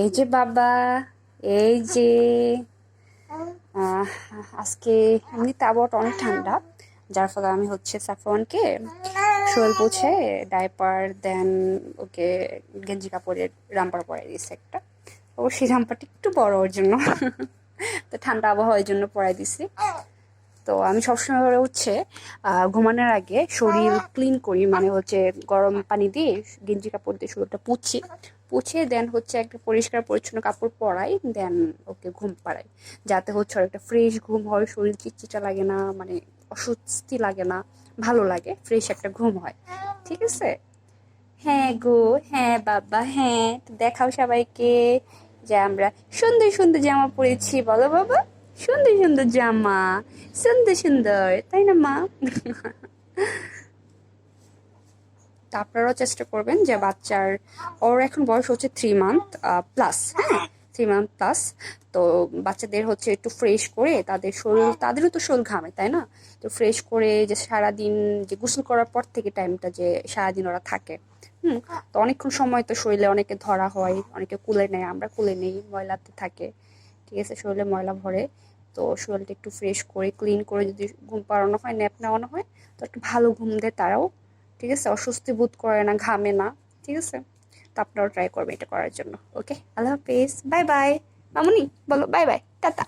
এই যে বাবা, এই যে আজকে এমনিতে আবহাওয়াটা অনেক ঠান্ডা, যার ফলে আমি হচ্ছে সাফওয়ানকে শোল পুছে ডাইপার দেন ওকে গেঞ্জি কাপড়ের রামপার পরাই দিয়েছে একটা। অবশ্যই রামপারটা একটু বড় ওর জন্য। তো ঠান্ডা আবহাওয়ার জন্য পরাই দিছি। তো আমি সবসময় করে হচ্ছে ঘুমানোর আগে শরীর ক্লিন করি, মানে হচ্ছে গরম পানি দিয়ে গেঞ্জি কাপড় দিয়ে শরীরটা পুছে দেন হচ্ছে একটা পরিষ্কার পরিচ্ছন্ন কাপড় পরাই, দেন ওকে ঘুম পাড়াই, যাতে হচ্ছে ওর একটা ফ্রেশ ঘুম হয়, শরীর চিটচিটা লাগে না, মানে অস্বস্তি লাগে না, ভালো লাগে, ফ্রেশ একটা ঘুম হয়। ঠিক আছে? হ্যাঁ গো, হ্যাঁ বাবা, হ্যাঁ। তো দেখাও সবাইকে যে আমরা সুন্দর সুন্দর জামা পরেছি, বলো বাবা। সুন্দর সুন্দর জামা, সুন্দর সুন্দর, তাই না মা? তো আপনারাও চেষ্টা করবেন যে বাচ্চার, ওর এখন বয়স হচ্ছে 3 মান্থ প্লাস, হ্যাঁ, 3 মান্থ প্লাস। তো বাচ্চাদের হচ্ছে একটু ফ্রেশ করে তাদের শরীর, তাদেরও তো শরীর ঘামে তাই না? তো ফ্রেশ করে যে সারাদিন যে গোসল করার পর থেকে টাইমটা যে সারাদিন ওরা থাকে, তো অনেকক্ষণ সময় তো শরীরে অনেকে ধরা হয়, অনেকে কুলে নেয়, আমরা কুলে নেই, ময়লাতে থাকে। ঠিক আছে, শরীরে ময়লা ভরে। তো শরীরটা একটু ফ্রেশ করে ক্লিন করে যদি ঘুম পাড়ানো হয়, ন্যাপ নেওয়ানো হয়, তো একটু ভালো ঘুম দেয় তারাও। ঠিক আছে, অস্বস্তি বোধ করে না, ঘামে না। ঠিক আছে, তো আপনারাও ট্রাই করবেন এটা করার জন্য। ওকে, আল্লাহ হাফিজ, বাই বাই। মামুনি বলো বাই বাই, টাটা।